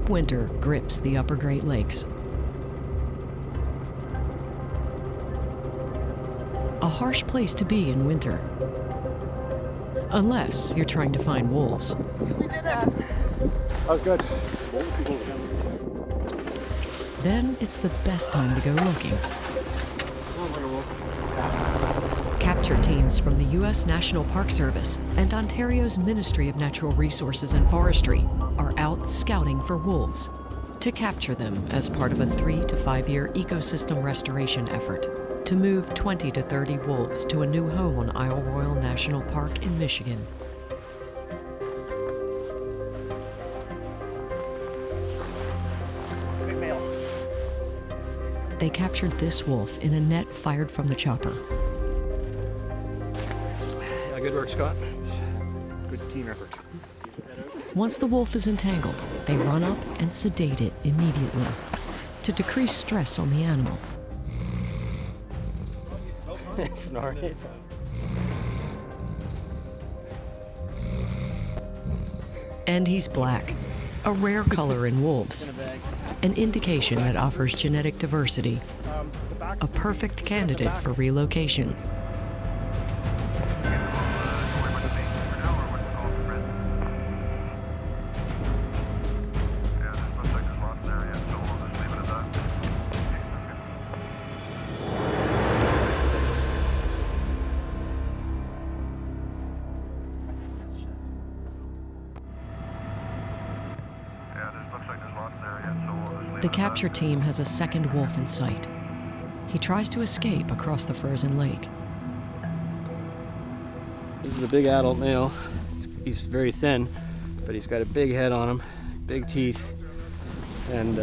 deep winter grips the upper Great Lakes. A harsh place to be in winter. Unless you're trying to find wolves. We did it! That was good. Then it's the best time to go looking. Capture teams from the U.S. National Park Service and Ontario's Ministry of Natural Resources and Forestry are out scouting for wolves to capture them as part of a 3 to 5 year ecosystem restoration effort to move 20 to 30 wolves to a new home on Isle Royale National Park in Michigan. They captured this wolf in a net fired from the chopper. Yeah, good work, Scott. Good team effort. Once the wolf is entangled, they run up and sedate it immediately to decrease stress on the animal. Snorri. And he's black, a rare color in wolves, an indication that offers genetic diversity, a perfect candidate for relocation. The capture team has a second wolf in sight. He tries to escape across the frozen lake. This is a big adult male. He's very thin, but he's got a big head on him, big teeth, and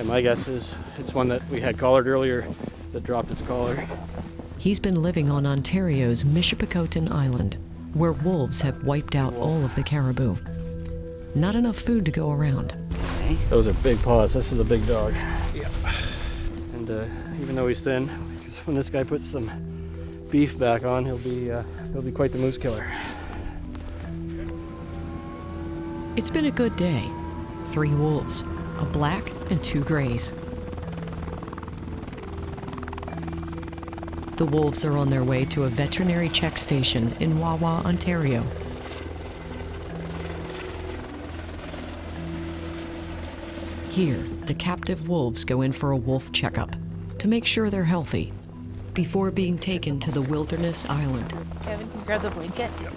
my guess is it's one that we had collared earlier that dropped its collar. He's been living on Ontario's Michipicoten Island, where wolves have wiped out all of the caribou. Not enough food to go around. Those are big paws. This is a big dog. Yep. And even though he's thin, because when this guy puts some beef back on, he'll be quite the moose killer. It's been a good day. 3 wolves, a black and 2 grays. The wolves are on their way to a veterinary check station in Wawa, Ontario. Here, the captive wolves go in for a wolf checkup to make sure they're healthy before being taken to the wilderness island. Kevin, can you grab the blanket? Yep.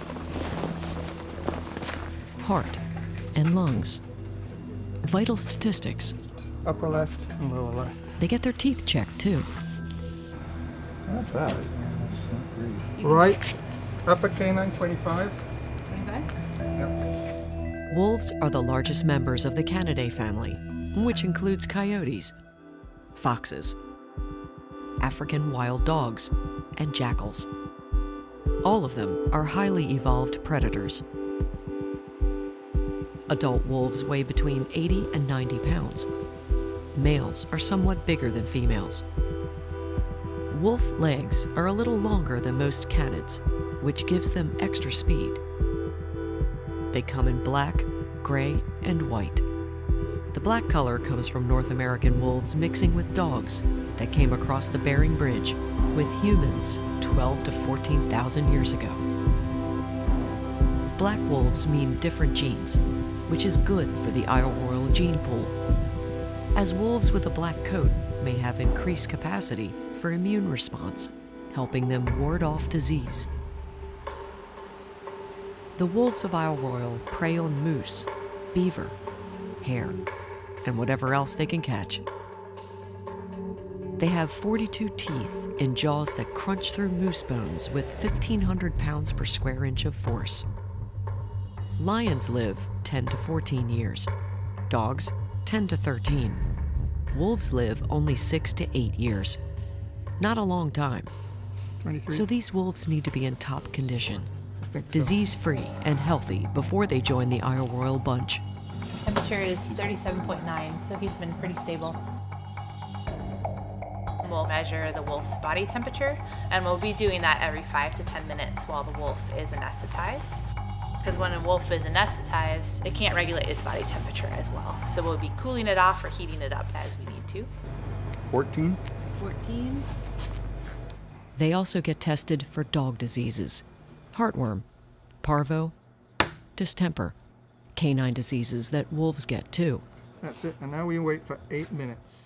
Heart and lungs. Vital statistics. Upper left and lower left. They get their teeth checked too. Not bad. Right. Upper canine 25. 25? Yep. Wolves are the largest members of the Canidae family, which includes coyotes, foxes, African wild dogs, and jackals. All of them are highly evolved predators. Adult wolves weigh between 80 and 90 pounds. Males are somewhat bigger than females. Wolf legs are a little longer than most canids, which gives them extra speed. They come in black, gray, and white. The black color comes from North American wolves mixing with dogs that came across the Bering Bridge with humans 12 to 14,000 years ago. Black wolves mean different genes, which is good for the Isle Royale gene pool, as wolves with a black coat may have increased capacity for immune response, helping them ward off disease. The wolves of Isle Royale prey on moose, beaver, hare, and whatever else they can catch. They have 42 teeth and jaws that crunch through moose bones with 1,500 pounds per square inch of force. Lions live 10 to 14 years, dogs 10 to 13. Wolves live only 6 to 8 years. Not a long time. 23. So these wolves need to be in top condition, I think so. disease-free and healthy before they join the Isle Royale bunch. Temperature is 37.9, so he's been pretty stable. We'll measure the wolf's body temperature, and we'll be doing that every 5 to 10 minutes while the wolf is anesthetized. because when a wolf is anesthetized, it can't regulate its body temperature as well. So we'll be cooling it off or heating it up as we need to. 14. 14. They also get tested for dog diseases, heartworm, parvo, distemper, canine diseases that wolves get too. That's it. And now we wait for 8 minutes.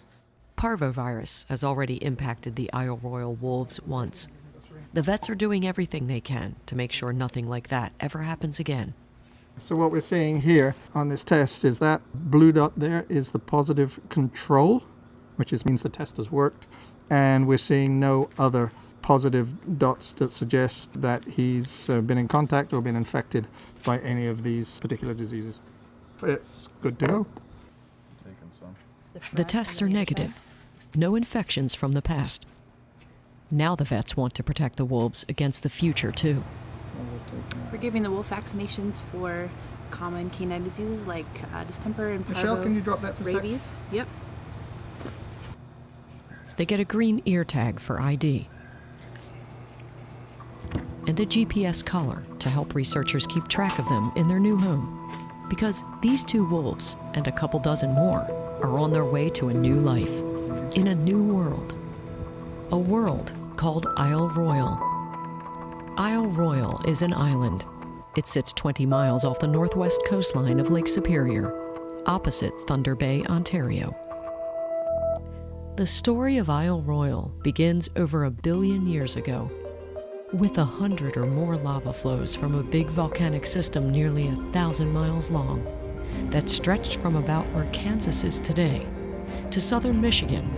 Parvovirus has already impacted the Isle Royale wolves once. The vets are doing everything they can to make sure nothing like that ever happens again. So what we're seeing here on this test is that blue dot there is the positive control, which means the test has worked. And we're seeing no other positive dots that suggest that he's been in contact or been infected by any of these particular diseases. It's good to go. The tests are negative. No infections from the past. Now the vets want to protect the wolves against the future too. We're giving the wolf vaccinations for common canine diseases like distemper and parvo. Michelle, can you drop that for a sec? rabies. Yep. They get a green ear tag for ID and a GPS collar to help researchers keep track of them in their new home. Because these 2 wolves and a couple dozen more are on their way to a new life in a new world. A world called Isle Royale. Isle Royale is an island. It sits 20 miles off the northwest coastline of Lake Superior, opposite Thunder Bay, Ontario. The story of Isle Royale begins over 1 billion years ago, with 100 or more lava flows from a big volcanic system nearly 1,000 miles long that stretched from about where Kansas is today to southern Michigan,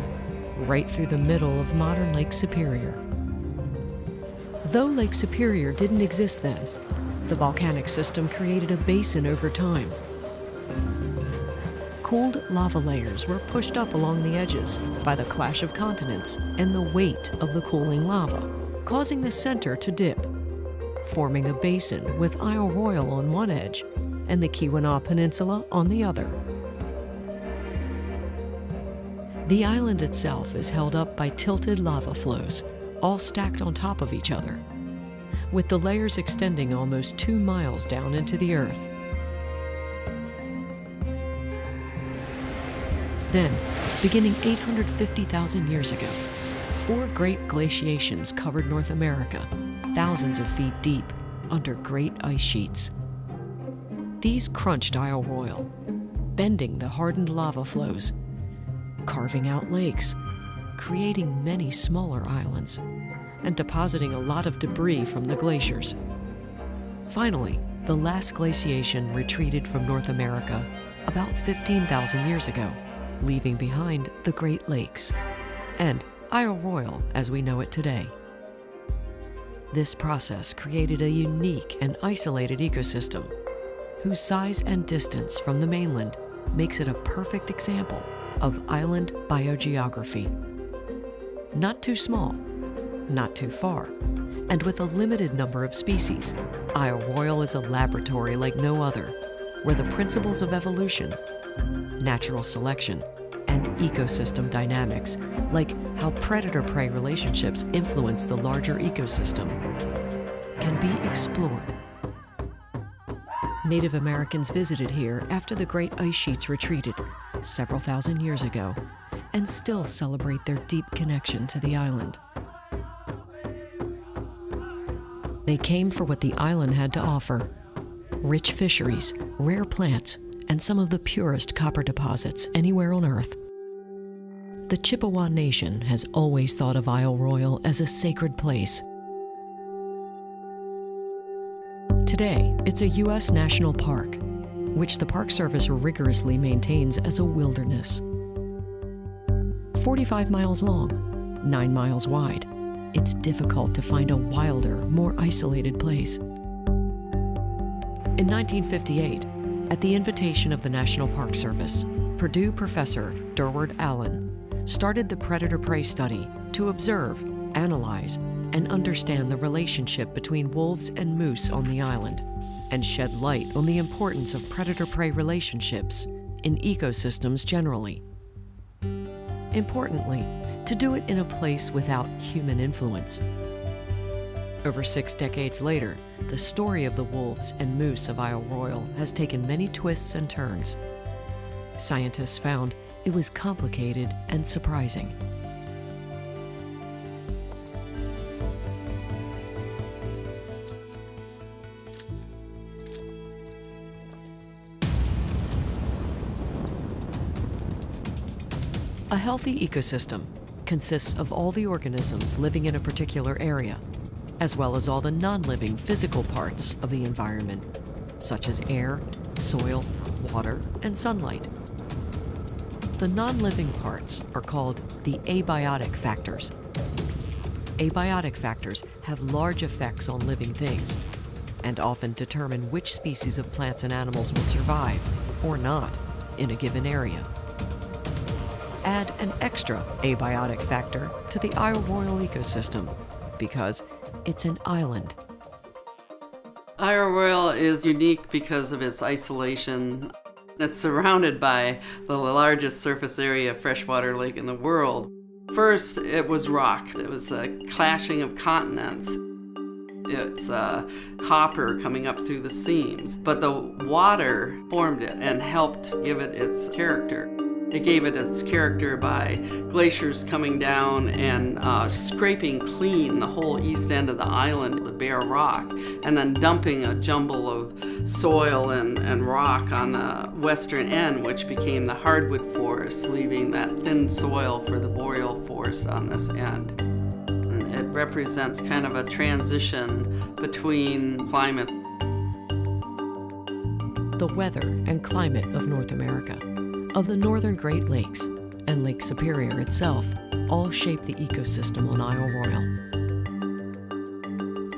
right through the middle of modern Lake Superior. Though Lake Superior didn't exist then, the volcanic system created a basin over time. Cooled lava layers were pushed up along the edges by the clash of continents and the weight of the cooling lava, causing the center to dip, forming a basin with Isle Royale on one edge and the Keweenaw Peninsula on the other. The island itself is held up by tilted lava flows, all stacked on top of each other, with the layers extending almost 2 miles down into the earth. Then, beginning 850,000 years ago, 4 great glaciations covered North America, thousands of feet deep, under great ice sheets. These crunched Isle Royale, bending the hardened lava flows, carving out lakes, creating many smaller islands, and depositing a lot of debris from the glaciers. Finally, the last glaciation retreated from North America about 15,000 years ago, leaving behind the Great Lakes and Isle Royale as we know it today. This process created a unique and isolated ecosystem whose size and distance from the mainland makes it a perfect example of island biogeography. Not too small, not too far, and with a limited number of species, Isle Royale is a laboratory like no other, where the principles of evolution, natural selection, and ecosystem dynamics, like how predator-prey relationships influence the larger ecosystem, can be explored. Native Americans visited here after the great ice sheets retreated several thousand years ago and still celebrate their deep connection to the island. They came for what the island had to offer: rich fisheries, rare plants, and some of the purest copper deposits anywhere on Earth. The Chippewa Nation has always thought of Isle Royale as a sacred place. Today, it's a U.S. national park, which the Park Service rigorously maintains as a wilderness. 45 miles long, 9 miles wide, it's difficult to find a wilder, more isolated place. In 1958, at the invitation of the National Park Service, Purdue professor Durward Allen started the predator-prey study to observe, analyze, and understand the relationship between wolves and moose on the island, and shed light on the importance of predator-prey relationships in ecosystems generally. Importantly, to do it in a place without human influence. Over 6 decades later, The story of the wolves and moose of Isle Royale has taken many twists and turns. Scientists found it was complicated and surprising. A healthy ecosystem consists of all the organisms living in a particular area, as well as all the non-living physical parts of the environment, such as air, soil, water, and sunlight. The non-living parts are called the abiotic factors. Abiotic factors have large effects on living things and often determine which species of plants and animals will survive or not in a given area. Add an extra abiotic factor to the Isle Royale ecosystem because it's an island. Isle Royale is unique because of its isolation. It's surrounded by the largest surface area of freshwater lake in the world. First, it was rock. It was a clashing of continents. It's copper coming up through the seams. But the water formed it and helped give it its character. It gave it its character by glaciers coming down and scraping clean the whole east end of the island, the bare rock, and then dumping a jumble of soil and rock on the western end, which became the hardwood forest, leaving that thin soil for the boreal forest on this end. And it represents kind of a transition between climates. The weather and climate of North America, of the northern Great Lakes, and Lake Superior itself all shape the ecosystem on Isle Royale.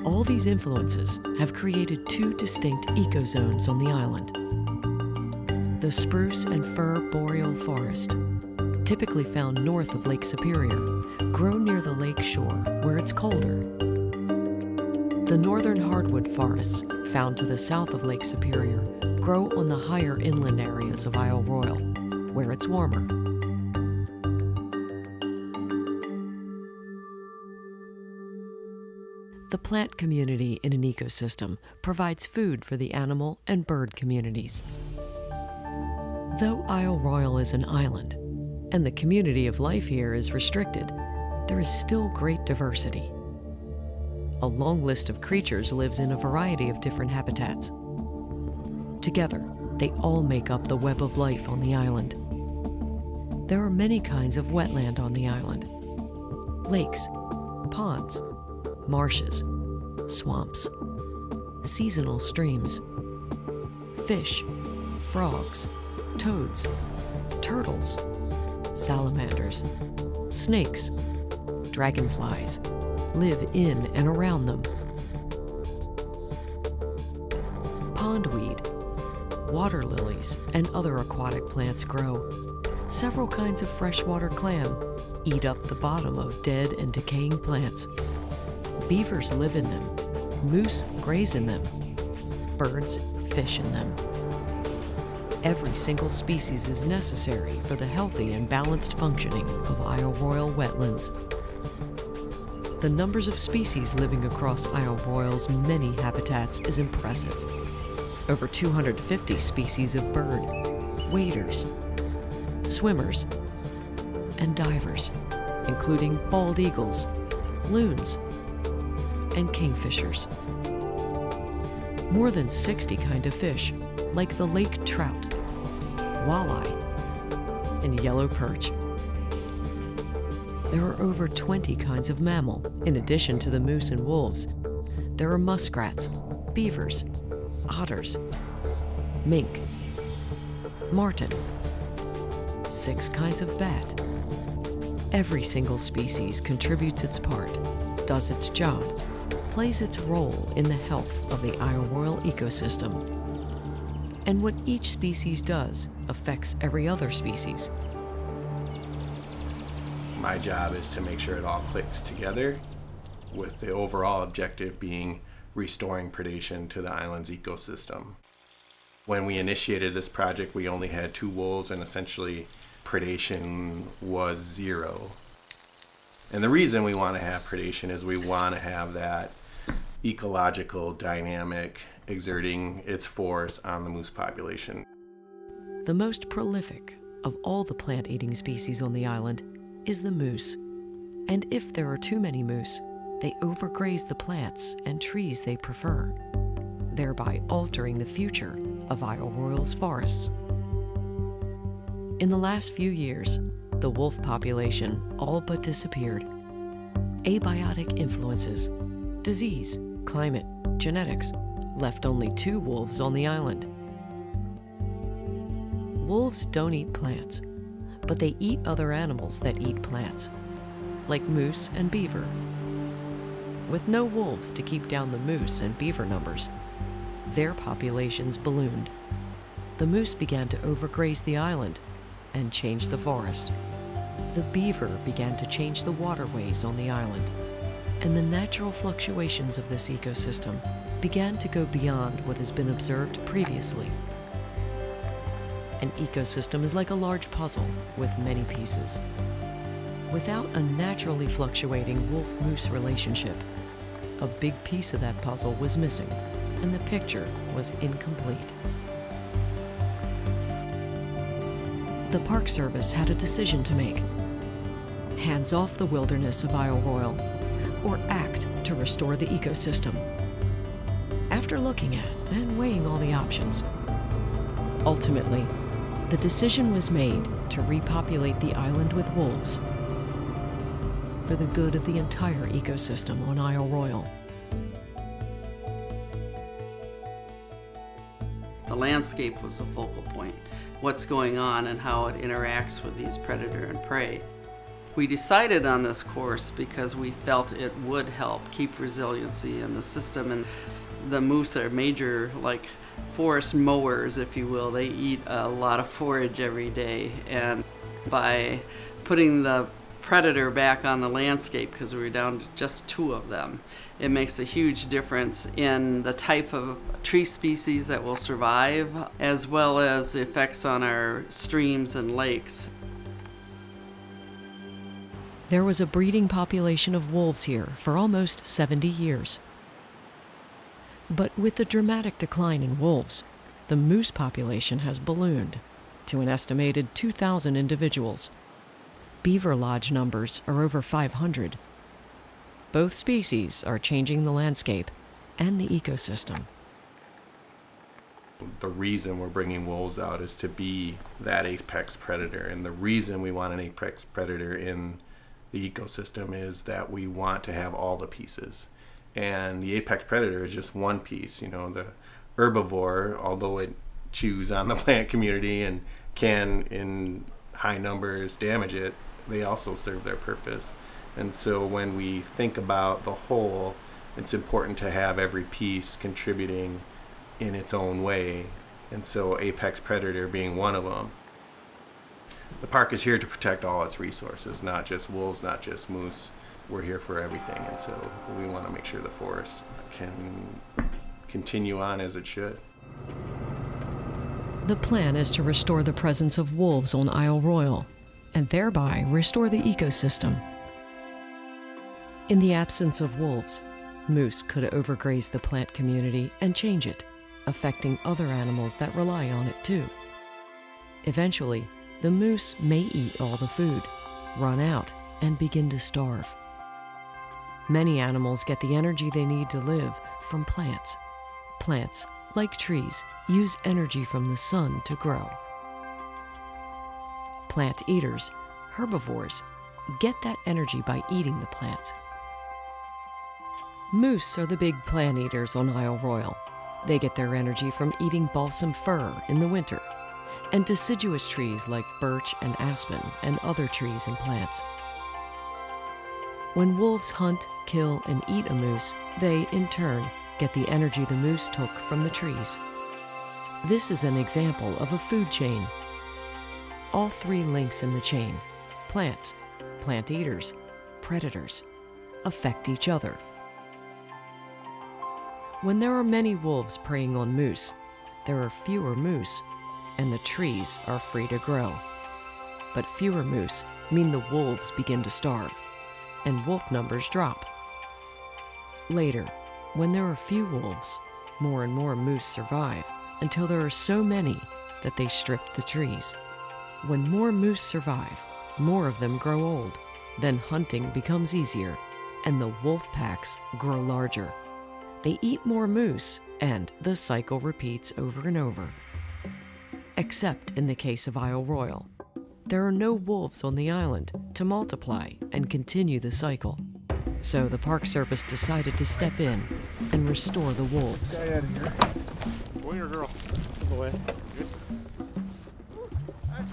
All these influences have created two distinct ecozones on the island. The spruce and fir boreal forest, typically found north of Lake Superior, grow near the lake shore where it's colder. The northern hardwood forests, found to the south of Lake Superior, grow on the higher inland areas of Isle Royale, where it's warmer. The plant community in an ecosystem provides food for the animal and bird communities. Though Isle Royale is an island, and the community of life here is restricted, there is still great diversity. A long list of creatures lives in a variety of different habitats. Together, they all make up the web of life on the island. There are many kinds of wetland on the island. Lakes, ponds, marshes, swamps, seasonal streams, fish, frogs, toads, turtles, salamanders, snakes, dragonflies live in and around them. Pondweed, water lilies, and other aquatic plants grow. Several kinds of freshwater clam eat up the bottom of dead and decaying plants. Beavers live in them. Moose graze in them. Birds fish in them. Every single species is necessary for the healthy and balanced functioning of Isle Royale wetlands. The numbers of species living across Isle Royale's many habitats is impressive. Over 250 species of bird, waders, swimmers, and divers, including bald eagles, loons, and kingfishers. More than 60 kinds of fish, like the lake trout, walleye, and yellow perch. There are over 20 kinds of mammal, in addition to the moose and wolves. There are muskrats, beavers, otters, mink, marten, 6 kinds of bat. Every single species contributes its part, does its job, plays its role in the health of the Isle Royale ecosystem. And what each species does affects every other species. My job is to make sure it all clicks together, with the overall objective being restoring predation to the island's ecosystem. When we initiated this project, we only had 2 wolves, and essentially predation was 0. And the reason we want to have predation is we want to have that ecological dynamic exerting its force on the moose population. The most prolific of all the plant-eating species on the island is the moose. And if there are too many moose, they overgraze the plants and trees they prefer, thereby altering the future of Isle Royale's forests. In the last few years, the wolf population all but disappeared. Abiotic influences, disease, climate, genetics, left only 2 wolves on the island. Wolves don't eat plants, but they eat other animals that eat plants, like moose and beaver. With no wolves to keep down the moose and beaver numbers, their populations ballooned. The moose began to overgraze the island and change the forest. The beaver began to change the waterways on the island, and the natural fluctuations of this ecosystem began to go beyond what has been observed previously. An ecosystem is like a large puzzle with many pieces. Without a naturally fluctuating wolf-moose relationship, a big piece of that puzzle was missing, and the picture was incomplete. The Park Service had a decision to make. Hands off the wilderness of Isle Royale, or act to restore the ecosystem. After looking at and weighing all the options, ultimately, the decision was made to repopulate the island with wolves for the good of the entire ecosystem on Isle Royale. The landscape was a focal point. What's going on and how it interacts with these predator and prey. We decided on this course because we felt it would help keep resiliency in the system, and the moose are major, like, forest mowers, if you will. They eat a lot of forage every day, and by putting the predator back on the landscape, because we were down to just 2 of them, it makes a huge difference in the type of tree species that will survive, as well as the effects on our streams and lakes. There was a breeding population of wolves here for almost 70 years. But with the dramatic decline in wolves, the moose population has ballooned to an estimated 2,000 individuals. Beaver lodge numbers are over 500. Both species are changing the landscape and the ecosystem. The reason we're bringing wolves out is to be that apex predator, and the reason we want an apex predator in the ecosystem is that we want to have all the pieces. And the apex predator is just one piece. You know, the herbivore, although it chews on the plant community and can, in high numbers, damage it, they also serve their purpose. And so when we think about the whole, it's important to have every piece contributing in its own way. And so apex predator being one of them. The park is here to protect all its resources, not just wolves, not just moose. We're here for everything, and so we want to make sure the forest can continue on as it should. The plan is to restore the presence of wolves on Isle Royale, and thereby restore the ecosystem. In the absence of wolves, moose could overgraze the plant community and change it, affecting other animals that rely on it too. Eventually, the moose may eat all the food, run out, and begin to starve. Many animals get the energy they need to live from plants. Plants, like trees, use energy from the sun to grow. Plant eaters, herbivores, get that energy by eating the plants. Moose are the big plant eaters on Isle Royale. They get their energy from eating balsam fir in the winter, and deciduous trees like birch and aspen and other trees and plants. When wolves hunt, kill, and eat a moose, they, in turn, get the energy the moose took from the trees. This is an example of a food chain. All 3 links in the chain, plants, plant eaters, predators, affect each other. When there are many wolves preying on moose, there are fewer moose, and the trees are free to grow. But fewer moose mean the wolves begin to starve, and wolf numbers drop. Later, When there are few wolves, more and more moose survive until there are so many that they strip the trees. When more moose survive, more of them grow old. Then hunting becomes easier, and the wolf packs grow larger. They eat more moose, and the cycle repeats over and over. Except in the case of Isle Royale. There are no wolves on the island to multiply and continue the cycle. So the Park Service decided to step in and restore the wolves. Boy or girl? Boy.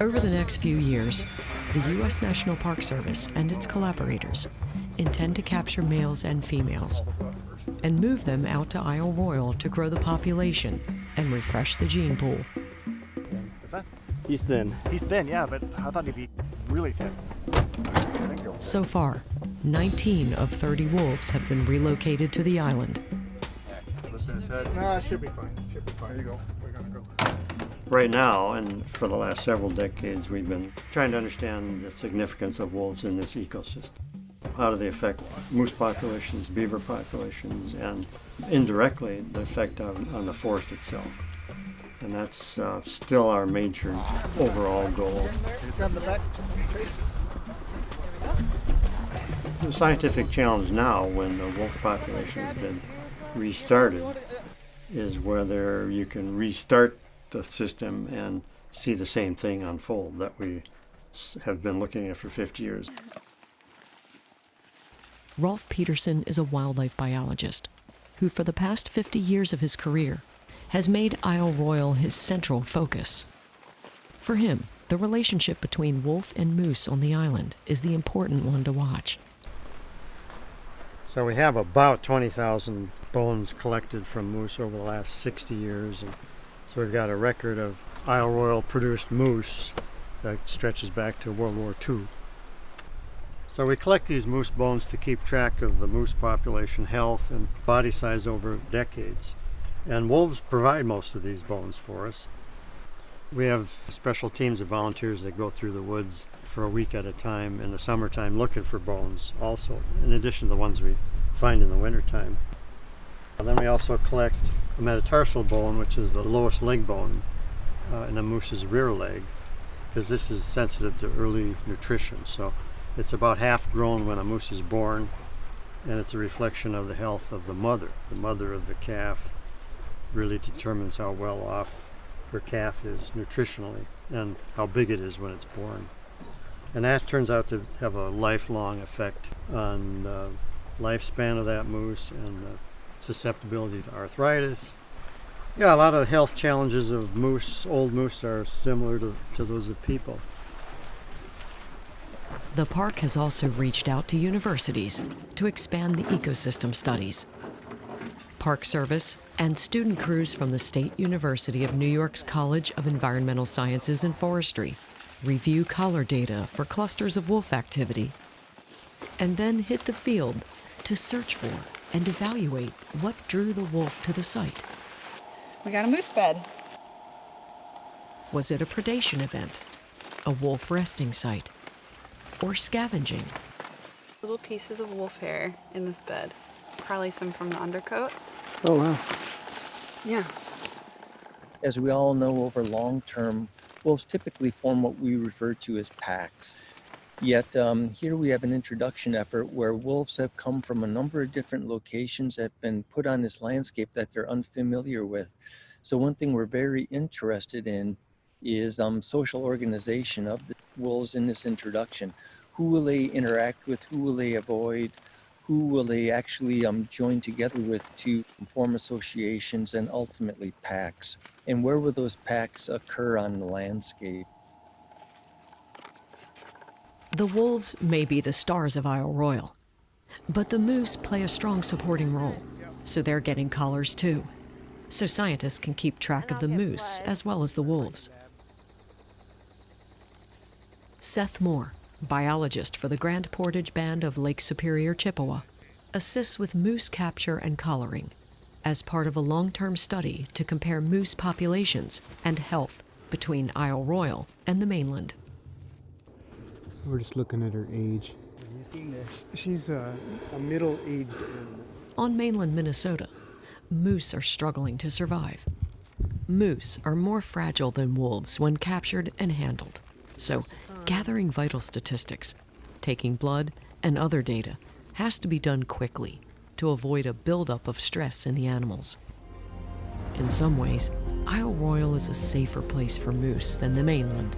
Over the next few years, the U.S. National Park Service and its collaborators intend to capture males and females and move them out to Isle Royale to grow the population and refresh the gene pool. What's that? He's thin. He's thin, yeah, but I thought he'd be really thin. So far, 19 of 30 wolves have been relocated to the island. No, it should be fine. Should be fine. There you go. We're gonna go. Right now, and for the last several decades, we've been trying to understand the significance of wolves in this ecosystem. How do they affect moose populations, beaver populations, and indirectly the effect on the forest itself. And that's still our major overall goal. The scientific challenge now, when the wolf population has been restarted, is whether you can restart the system and see the same thing unfold that we have been looking at for 50 years. Rolf Peterson is a wildlife biologist who, for the past 50 years of his career, has made Isle Royale his central focus. For him, the relationship between wolf and moose on the island is the important one to watch. So we have about 20,000 bones collected from moose over the last 60 years. And so we've got a record of Isle Royale produced moose that stretches back to World War II. So we collect these moose bones to keep track of the moose population health and body size over decades. And wolves provide most of these bones for us. We have special teams of volunteers that go through the woods for a week at a time in the summertime looking for bones also, in addition to the ones we find in the wintertime. And then we also collect a metatarsal bone, which is the lowest leg bone in a moose's rear leg, because this is sensitive to early nutrition. So it's about half grown when a moose is born, and it's a reflection of the health of the mother. The mother of the calf really determines how well off her calf is nutritionally and how big it is when it's born. And that turns out to have a lifelong effect on the lifespan of that moose and the susceptibility to arthritis. Yeah, a lot of the health challenges of moose, old moose, are similar to those of people. The park has also reached out to universities to expand the ecosystem studies. Park Service and student crews from the State University of New York's College of Environmental Sciences and Forestry review collar data for clusters of wolf activity, and then hit the field to search for and evaluate what drew the wolf to the site. We got a moose bed. Was it a predation event, a wolf resting site, or scavenging? Little pieces of wolf hair in this bed. Probably some from the undercoat. Oh, wow. Yeah. As we all know, over long term, wolves typically form what we refer to as packs. Yet here we have an introduction effort where wolves have come from a number of different locations that have been put on this landscape that they're unfamiliar with. So one thing we're very interested in is social organization of the wolves in this introduction. Who will they interact with? Who will they avoid? Who will they actually join together with to form associations and ultimately packs? And where will those packs occur on the landscape? The wolves may be the stars of Isle Royale, but the moose play a strong supporting role, so they're getting collars too. So scientists can keep track of the moose as well as the wolves. Seth Moore, biologist for the Grand Portage Band of Lake Superior, Chippewa, assists with moose capture and collaring as part of a long-term study to compare moose populations and health between Isle Royale and the mainland. We're just looking at her age. She's a middle-aged On mainland Minnesota, moose are struggling to survive. Moose are more fragile than wolves when captured and handled. So, gathering vital statistics, taking blood, and other data has to be done quickly to avoid a buildup of stress in the animals. In some ways, Isle Royale is a safer place for moose than the mainland.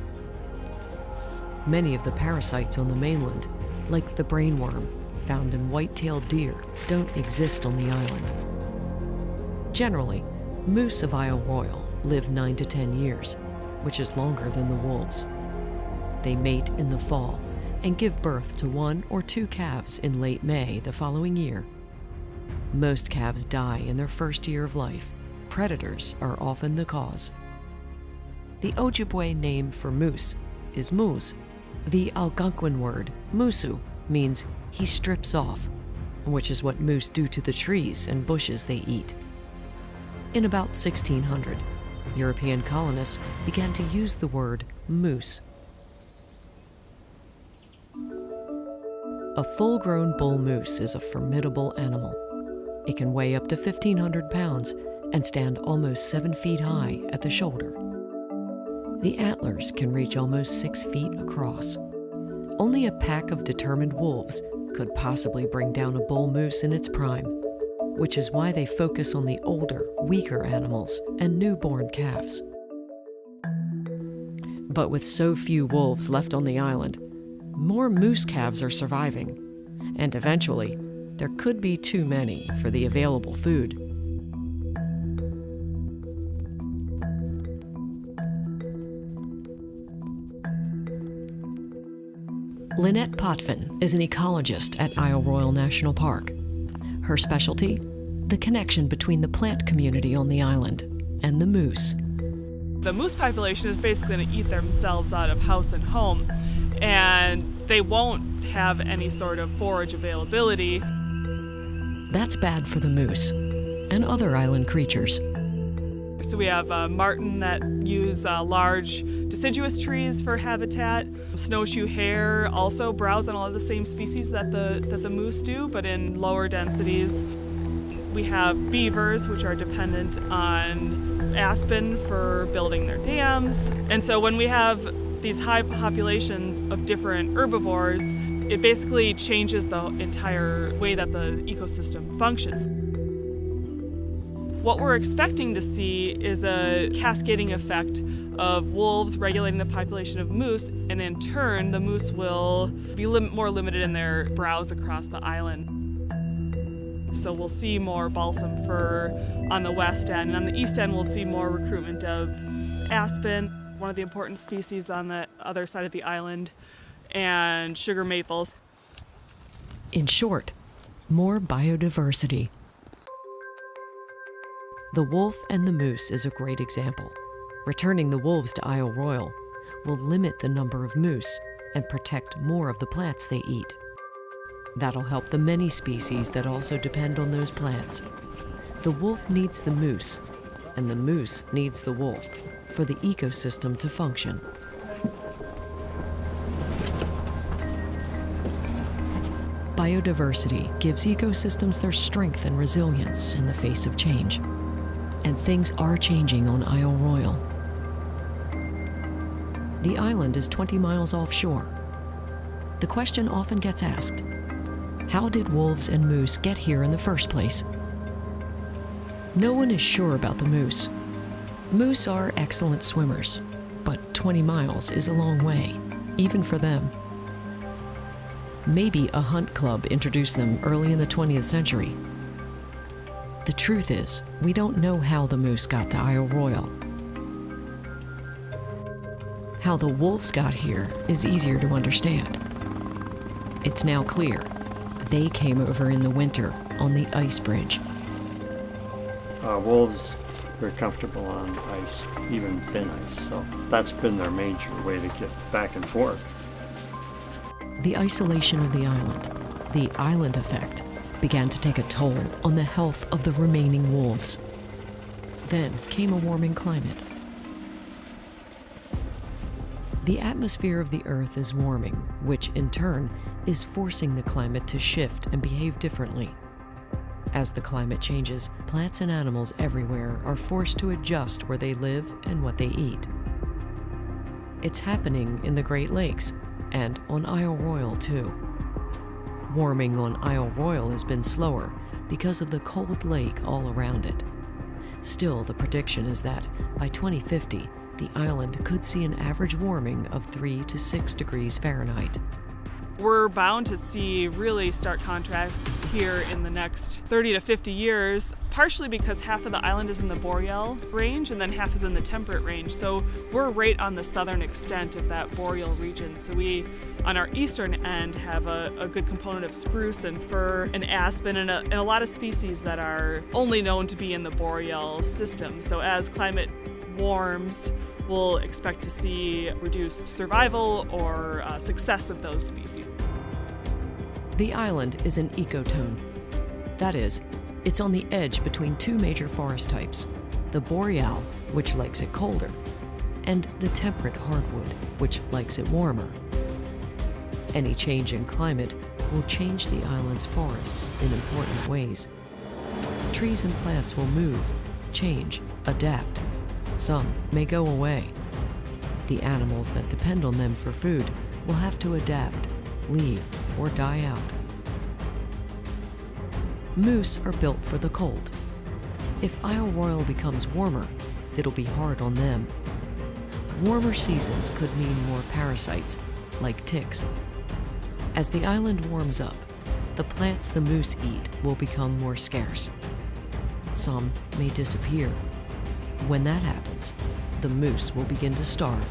Many of the parasites on the mainland, like the brainworm found in white-tailed deer, don't exist on the island. Generally, moose of Isle Royale live 9 to 10 years, which is longer than the wolves. They mate in the fall and give birth to 1 or 2 calves in late May the following year. Most calves die in their first year of life. Predators are often the cause. The Ojibwe name for moose is moose. The Algonquin word musu means he strips off, which is what moose do to the trees and bushes they eat. In about 1600, European colonists began to use the word moose. A full-grown bull moose is a formidable animal. It can weigh up to 1,500 pounds and stand almost 7 feet high at the shoulder. The antlers can reach almost 6 feet across. Only a pack of determined wolves could possibly bring down a bull moose in its prime, which is why they focus on the older, weaker animals and newborn calves. But with so few wolves left on the island, more moose calves are surviving, and eventually, there could be too many for the available food. Lynette Potvin is an ecologist at Isle Royale National Park. Her specialty? The connection between the plant community on the island and the moose. The moose population is basically going to eat themselves out of house and home, and they won't have any sort of forage availability. That's bad for the moose and other island creatures. So we have marten that use large deciduous trees for habitat. Snowshoe hare also browse on all of the same species that the moose do, but in lower densities. We have beavers, which are dependent on aspen for building their dams. And so when we have these high populations of different herbivores, it basically changes the entire way that the ecosystem functions. What we're expecting to see is a cascading effect of wolves regulating the population of moose, and in turn, the moose will be more limited in their browse across the island. So we'll see more balsam fir on the west end, and on the east end, we'll see more recruitment of aspen, one of the important species on the other side of the island, and sugar maples. In short, more biodiversity. The wolf and the moose is a great example. Returning the wolves to Isle Royale will limit the number of moose and protect more of the plants they eat. That'll help the many species that also depend on those plants. The wolf needs the moose, and the moose needs the wolf for the ecosystem to function. Biodiversity gives ecosystems their strength and resilience in the face of change. And things are changing on Isle Royale. The island is 20 miles offshore. The question often gets asked, how did wolves and moose get here in the first place? No one is sure about the moose. Moose are excellent swimmers, but 20 miles is a long way, even for them. Maybe a hunt club introduced them early in the 20th century. The truth is, we don't know how the moose got to Isle Royale. How the wolves got here is easier to understand. It's now clear they came over in the winter on the ice bridge. Wolves, they're comfortable on ice, even thin ice, so that's been their major way to get back and forth. The isolation of the island effect, began to take a toll on the health of the remaining wolves. Then came a warming climate. The atmosphere of the Earth is warming, which in turn is forcing the climate to shift and behave differently. As the climate changes, plants and animals everywhere are forced to adjust where they live and what they eat. It's happening in the Great Lakes and on Isle Royale too. Warming on Isle Royale has been slower because of the cold lake all around it. Still, the prediction is that by 2050, the island could see an average warming of 3 to 6 degrees Fahrenheit. We're bound to see really stark contrasts here in the next 30 to 50 years, partially because half of the island is in the boreal range and then half is in the temperate range. So we're right on the southern extent of that boreal region. So we, on our eastern end, have a good component of spruce and fir and aspen and a lot of species that are only known to be in the boreal system. So as climate warms, we'll expect to see reduced survival or success of those species. The island is an ecotone. That is, it's on the edge between two major forest types, the boreal, which likes it colder, and the temperate hardwood, which likes it warmer. Any change in climate will change the island's forests in important ways. Trees and plants will move, change, adapt. Some may go away. The animals that depend on them for food will have to adapt, leave, or die out. Moose are built for the cold. If Isle Royale becomes warmer, it'll be hard on them. Warmer seasons could mean more parasites, like ticks. As the island warms up, the plants the moose eat will become more scarce. Some may disappear. When that happens, the moose will begin to starve.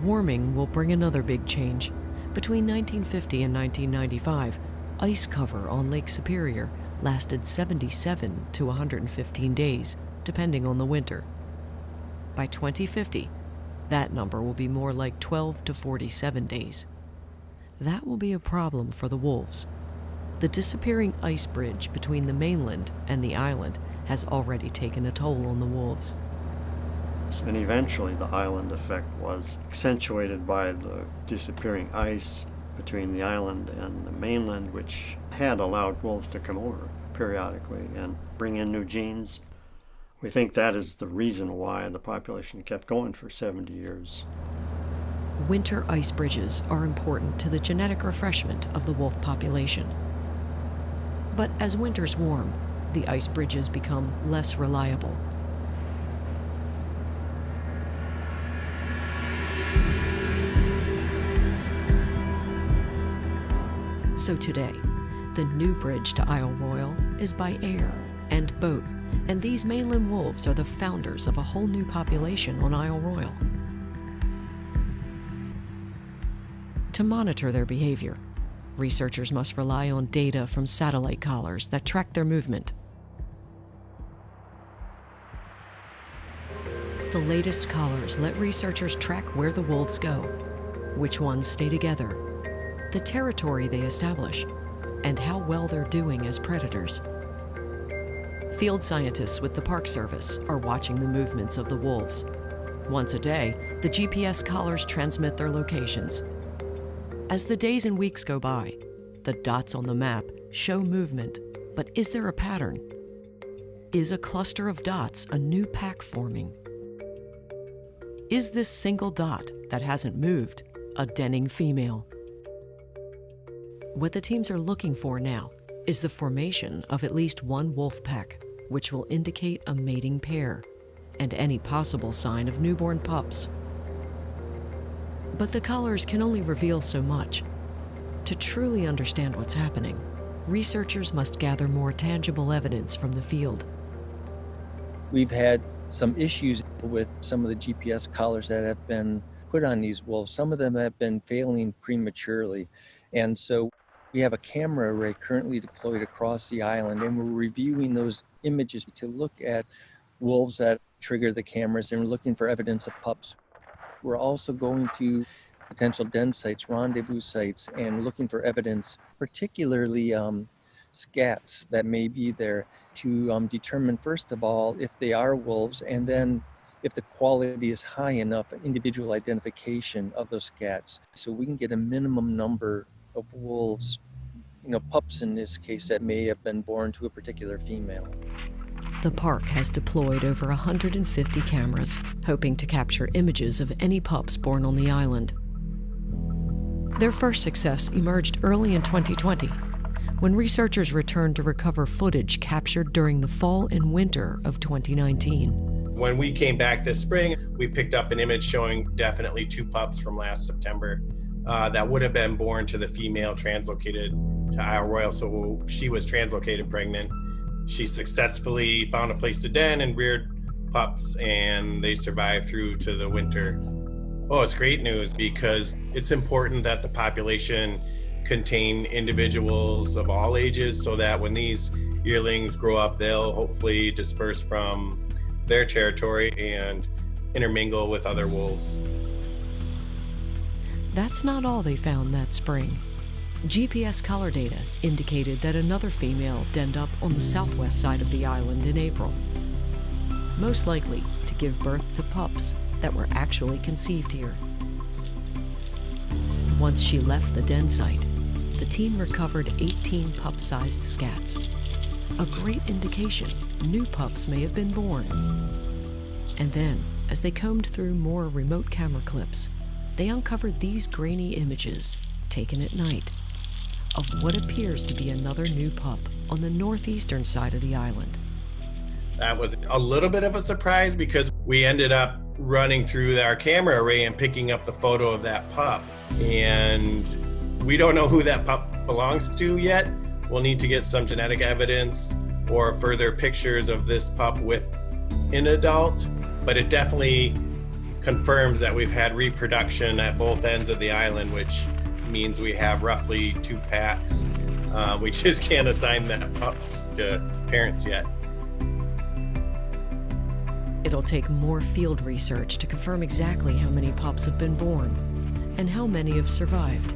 Warming will bring another big change. Between 1950 and 1995, ice cover on Lake Superior lasted 77 to 115 days, depending on the winter. By 2050, that number will be more like 12 to 47 days. That will be a problem for the wolves. The disappearing ice bridge between the mainland and the island has already taken a toll on the wolves. And eventually the island effect was accentuated by the disappearing ice between the island and the mainland, which had allowed wolves to come over periodically and bring in new genes. We think that is the reason why the population kept going for 70 years. Winter ice bridges are important to the genetic refreshment of the wolf population. But as winters warm, the ice bridges become less reliable. So today, the new bridge to Isle Royale is by air and boat, and these mainland wolves are the founders of a whole new population on Isle Royale. To monitor their behavior, researchers must rely on data from satellite collars that track their movement. The latest collars let researchers track where the wolves go, which ones stay together, the territory they establish, and how well they're doing as predators. Field scientists with the Park Service are watching the movements of the wolves. Once a day, the GPS collars transmit their locations. As the days and weeks go by, the dots on the map show movement, but is there a pattern? Is a cluster of dots a new pack forming? Is this single dot that hasn't moved a denning female? What the teams are looking for now is the formation of at least one wolf pack, which will indicate a mating pair and any possible sign of newborn pups. But the collars can only reveal so much. To truly understand what's happening, researchers must gather more tangible evidence from the field. We've had some issues with some of the GPS collars that have been put on these wolves. Some of them have been failing prematurely. And so we have a camera array currently deployed across the island, and we're reviewing those images to look at wolves that trigger the cameras, and we're looking for evidence of pups. We're also going to potential den sites, rendezvous sites, and looking for evidence, particularly scats that may be there, to determine, first of all, if they are wolves, and then if the quality is high enough, individual identification of those scats, so we can get a minimum number of wolves pups in this case that may have been born to a particular female. The park has deployed over 150 cameras, hoping to capture images of any pups born on the island. Their first success emerged early in 2020, when researchers returned to recover footage captured during the fall and winter of 2019. When we came back this spring, we picked up an image showing definitely 2 pups from last September that would have been born to the female translocated to Isle Royale. So she was translocated pregnant. She successfully found a place to den and reared pups, and they survived through to the winter. Oh, it's great news because it's important that the population contain individuals of all ages so that when these yearlings grow up, they'll hopefully disperse from their territory and intermingle with other wolves. That's not all they found that spring. GPS color data indicated that another female denned up on the southwest side of the island in April, most likely to give birth to pups that were actually conceived here. Once she left the den site, the team recovered 18 pup-sized scats, a great indication new pups may have been born. And then, as they combed through more remote camera clips, they uncovered these grainy images, taken at night, of what appears to be another new pup on the northeastern side of the island. That was a little bit of a surprise because we ended up running through our camera array and picking up the photo of that pup. And we don't know who that pup belongs to yet. We'll need to get some genetic evidence or further pictures of this pup with an adult, but it definitely confirms that we've had reproduction at both ends of the island, which means we have roughly 2 packs. We just can't assign that pup to parents yet. It'll take more field research to confirm exactly how many pups have been born and how many have survived.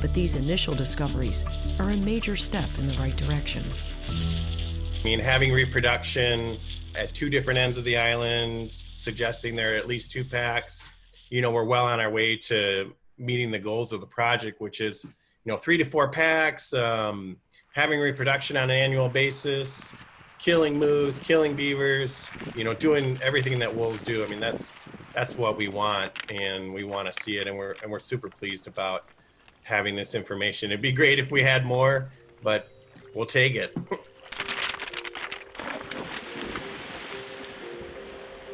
But these initial discoveries are a major step in the right direction. I mean, having reproduction at 2 different ends of the island, suggesting there are at least 2 packs, we're well on our way to meeting the goals of the project, which is, 3 to 4 packs, having reproduction on an annual basis, killing moose, killing beavers, doing everything that wolves do. I mean, that's what we want, and we want to see it, and we're super pleased about having this information. It'd be great if we had more, but we'll take it.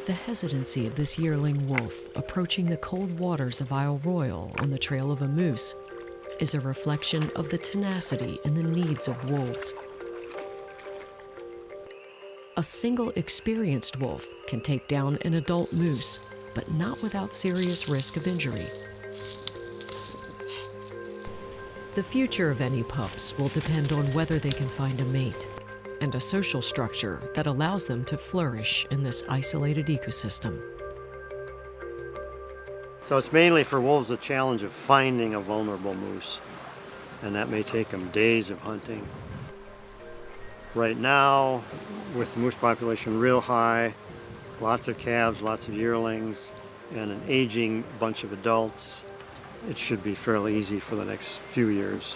The hesitancy of this yearling wolf approaching the cold waters of Isle Royale on the trail of a moose is a reflection of the tenacity and the needs of wolves. A single experienced wolf can take down an adult moose, but not without serious risk of injury. The future of any pups will depend on whether they can find a mate and a social structure that allows them to flourish in this isolated ecosystem. So it's mainly for wolves a challenge of finding a vulnerable moose, and that may take them days of hunting. Right now, with the moose population real high, lots of calves, lots of yearlings, and an aging bunch of adults, it should be fairly easy for the next few years.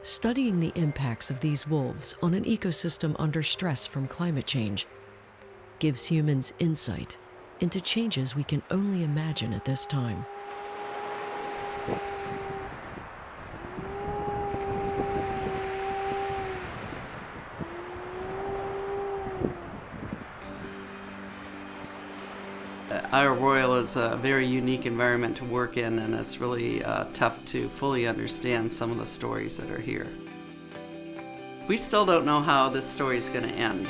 Studying the impacts of these wolves on an ecosystem under stress from climate change gives humans insight into changes we can only imagine at this time. Isle Royale is a very unique environment to work in, and it's really tough to fully understand some of the stories that are here. We still don't know how this story is going to end.